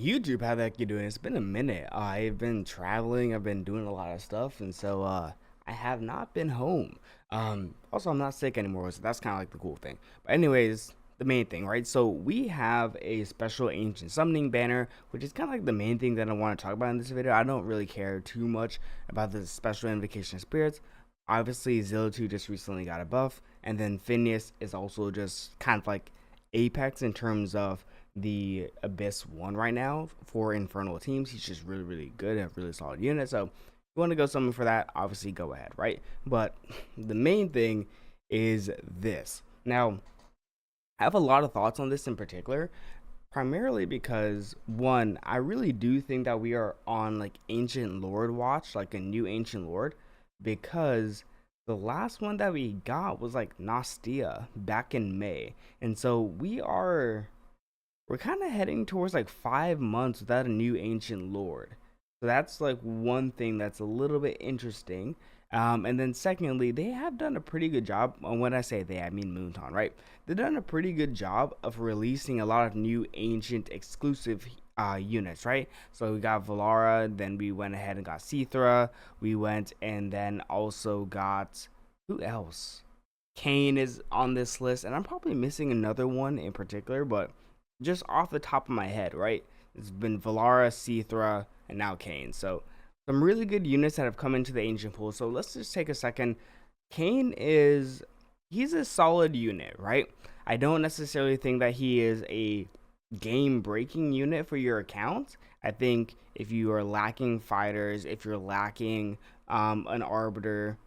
YouTube, how the heck you doing? It's been a minute. I've been traveling, I've been doing a lot of stuff, and so I have not been home. Also, I'm not sick anymore, so that's kind of like the cool thing. But anyways, the main thing, right? So we have a special ancient summoning banner, which is kind of like the main thing that I want to talk about in this video. I don't really care too much about the special invocation of spirits. Obviously, Zilla 2 just recently got a buff, and then Phineas is also just kind of like Apex in terms of the Abyss 1 right now for Infernal teams. He's just really, really good and a really solid unit. So if you want to go summon for that, obviously go ahead, right? But the main thing is this. Now, I have a lot of thoughts on this in particular, primarily because one, I really do think that we are on like Ancient Lord watch, like a new Ancient Lord, because the last one that we got was like Nastia back in May. And so we're kind of heading towards like 5 months without a new ancient lord. So that's like one thing that's a little bit interesting. And then secondly, they have done a pretty good job. And when I say they, I mean Moonton, right? They've done a pretty good job of releasing a lot of new ancient exclusive units, right? So we got Valara, then we went ahead and got Cithra. We went and then also got who else? Kane is on this list, and I'm probably missing another one in particular, but just off the top of my head, right? It's been Valara, Cithra, and now Kane. So some really good units that have come into the ancient pool. So let's just take a second. Kane is he's a solid unit, right? I don't necessarily think that he is a game breaking unit for your account. I think if you are lacking fighters, if you're lacking an arbiter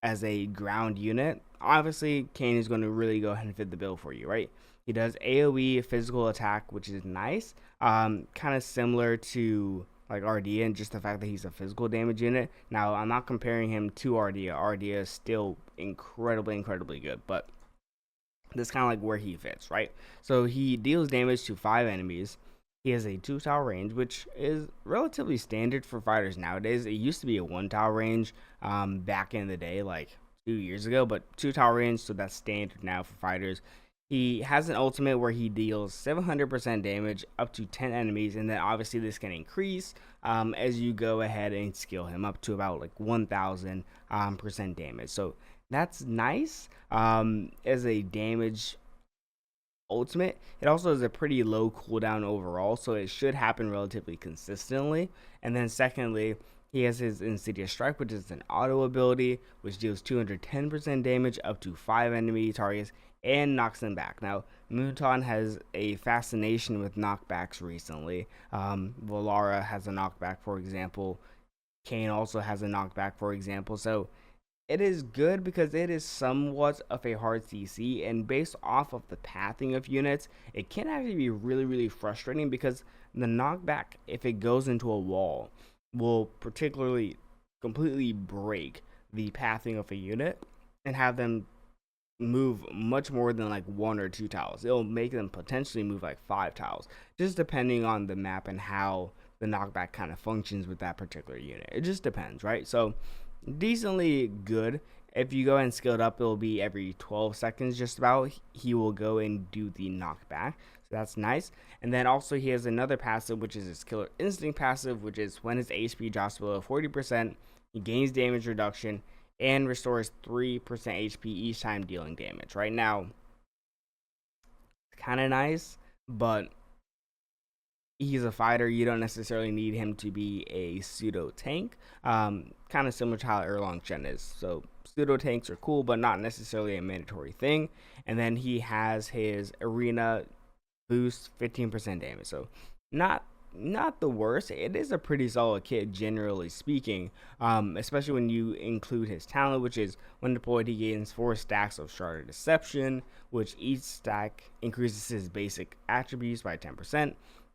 as a ground unit, obviously Kane is going to really go ahead and fit the bill for you, right? He does AoE physical attack, which is nice. Kind of similar to like Ardea, and just the fact that he's a physical damage unit. Now, I'm not comparing him to Ardea. Ardea is still incredibly, incredibly good, but that's kind of like where he fits, right? So he deals damage to 5 enemies. He has a 2 tower range, which is relatively standard for fighters nowadays. It used to be a 1 tower range back in the day, like 2 years ago, but 2 tower range, so that's standard now for fighters. He has an ultimate where he deals 700% damage up to 10 enemies, and then obviously this can increase as you go ahead and skill him up to about like 1000% damage. So that's nice as a damage ultimate. It also has a pretty low cooldown overall, so it should happen relatively consistently. And then secondly, he has his Insidious Strike, which is an auto ability, which deals 210% damage up to 5 enemy targets and knocks them back. Now, Muton has a fascination with knockbacks recently. Valara has a knockback, for example. Kane also has a knockback, for example. So it is good because it is somewhat of a hard CC, and based off of the pathing of units, it can actually be really, really frustrating because the knockback, if it goes into a wall, will particularly completely break the pathing of a unit and have them move much more than like 1 or 2 tiles. It'll make them potentially move like 5 tiles, just depending on the map and how the knockback kind of functions with that particular unit. It just depends, right? So decently good. If you go and skill it up, it'll be every 12 seconds just about. He will go and do the knockback. So that's nice. And then also he has another passive, which is his Killer Instinct passive, which is when his HP drops below 40%, he gains damage reduction and restores 3% HP each time dealing damage. Right now, kind of nice, but he's a fighter. You don't necessarily need him to be a pseudo tank. Kind of similar to how Erlong Chen is. So pseudo tanks are cool, but not necessarily a mandatory thing. And then he has his arena boost 15% damage. So not the worst. It is a pretty solid kit, generally speaking, especially when you include his talent, which is when deployed, he gains 4 stacks of Shard of Deception, which each stack increases his basic attributes by 10%.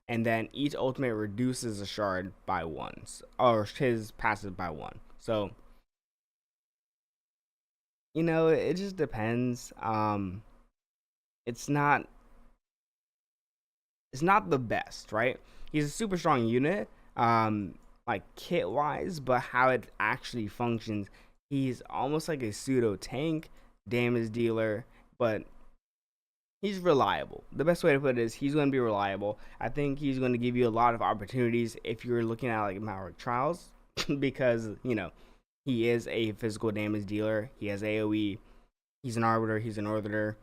And then each ultimate reduces a shard by 1, or his passive by 1. So, it just depends. It's not the best, right? He's a super strong unit, like kit wise, but how it actually functions, he's almost like a pseudo tank damage dealer, but he's reliable. The best way to put it is he's going to be reliable. I think he's going to give you a lot of opportunities if you're looking at like Maverick Trials because, he is a physical damage dealer. He has AoE. He's an Arbiter. He's an Orbiter.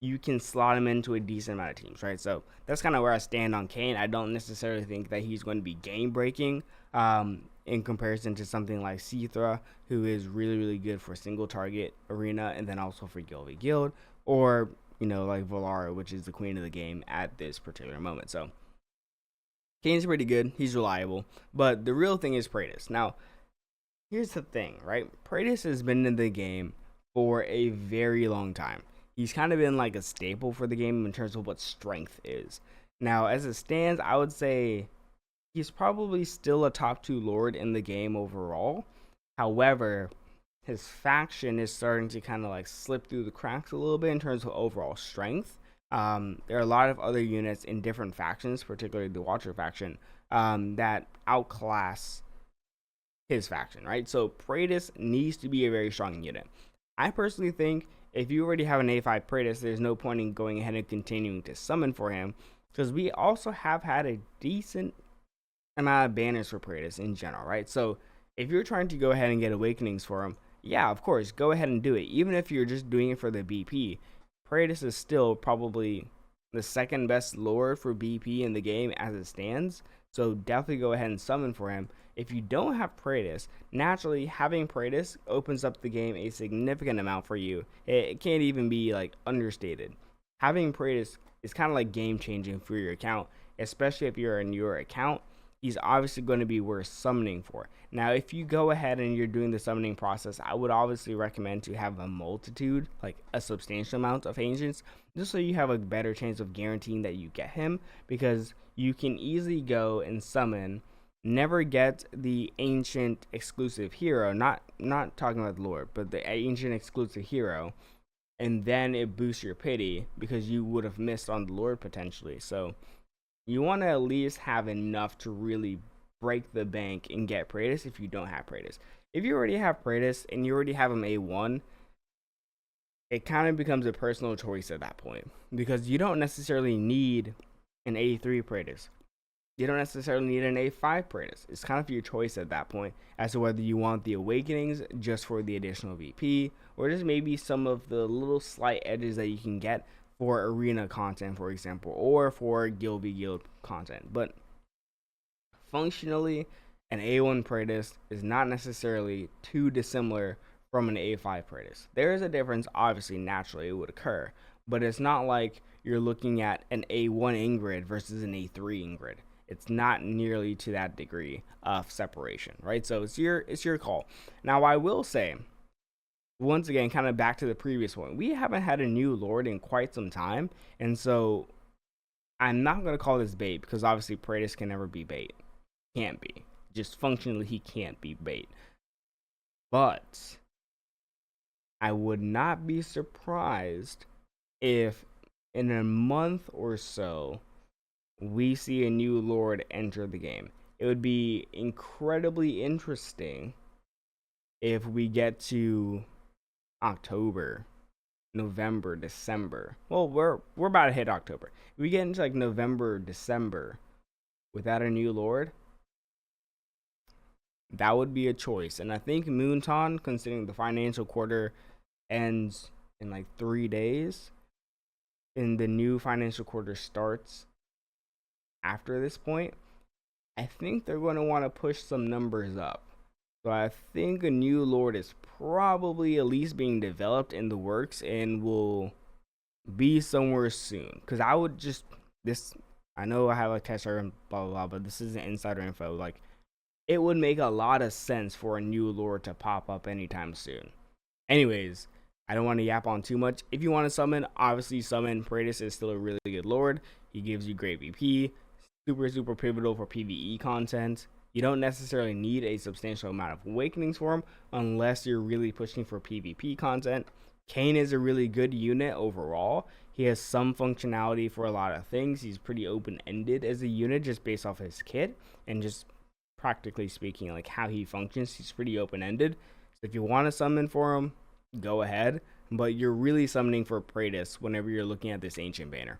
You can slot him into a decent amount of teams, right? So that's kind of where I stand on Kane. I don't necessarily think that he's going to be game breaking in comparison to something like Cithra, who is really, really good for single target arena and then also for Guild v Guild, or like Valara, which is the queen of the game at this particular moment. So Kane's pretty good. He's reliable. But the real thing is Praetus. Now, here's the thing, right? Praetus has been in the game for a very long time. He's kind of been like a staple for the game in terms of what strength is. Now, as it stands, I would say he's probably still a top 2 lord in the game overall. However, his faction is starting to kind of like slip through the cracks a little bit in terms of overall strength. There are a lot of other units in different factions, particularly the Watcher faction, that outclass his faction, right? So Praetus needs to be a very strong unit. I personally think if you already have an A5 Praetus, there's no point in going ahead and continuing to summon for him, because we also have had a decent amount of banners for Praetus in general, right? So if you're trying to go ahead and get awakenings for him, yeah, of course, go ahead and do it. Even if you're just doing it for the BP, Praetus is still probably the second best lord for BP in the game as it stands. So definitely go ahead and summon for him. If you don't have Praetus, naturally having Praetus opens up the game a significant amount for you. It can't even be like understated. Having Praetus is kind of like game changing for your account, especially if you're a newer account. He's obviously going to be worth summoning for. Now, if you go ahead and you're doing the summoning process, I would obviously recommend to have a multitude, like a substantial amount of agents, just so you have a better chance of guaranteeing that you get him, because you can easily go and summon, never get the ancient exclusive hero, not talking about the lord, but the ancient exclusive hero, and then it boosts your pity because you would have missed on the lord potentially. So you want to at least have enough to really break the bank and get Praetus if you don't have Praetus. If you already have Praetus and you already have him A1, it kind of becomes a personal choice at that point, because you don't necessarily need an A3 Praetus. You don't necessarily need an A5 Praetus. It's kind of your choice at that point as to whether you want the awakenings just for the additional VP, or just maybe some of the little slight edges that you can get for arena content, for example, or for Guild v Guild content. But functionally, an A1 Praetus is not necessarily too dissimilar from an A5 Praetus. There is a difference, obviously, naturally it would occur, but it's not like you're looking at an A1 Ingrid versus an A3 Ingrid. It's not nearly to that degree of separation, right? So it's your call. Now, I will say, once again, kind of back to the previous one, we haven't had a new lord in quite some time, and so I'm not going to call this bait, because obviously Praetus can never be bait. Can't be. Just functionally, he can't be bait. But I would not be surprised if in a month or so we see a new lord enter the game. It would be incredibly interesting if we get to October, November, December. Well, we're about to hit October. If we get into like November, December without a new lord, that would be a choice. And I think Moonton, considering the financial quarter ends in like 3 days, and the new financial quarter starts after this point, I think they're going to want to push some numbers up. So I think a new lord is probably at least being developed in the works and will be somewhere soon. Because I would just, I know I have a tester and blah, blah, blah, but this isn't insider info. Like, it would make a lot of sense for a new lord to pop up anytime soon. Anyways, I don't want to yap on too much. If you want to summon, obviously summon. Praetus is still a really good lord. He gives you great VP. Super pivotal for PvE content. You don't necessarily need a substantial amount of awakenings for him unless you're really pushing for PvP content. Kane is a really good unit overall. He has some functionality for a lot of things. He's pretty open-ended as a unit just based off his kit and just practically speaking, like how he functions. He's pretty open-ended. So if you want to summon for him, go ahead. but you're really summoning for Praetus whenever you're looking at this ancient banner.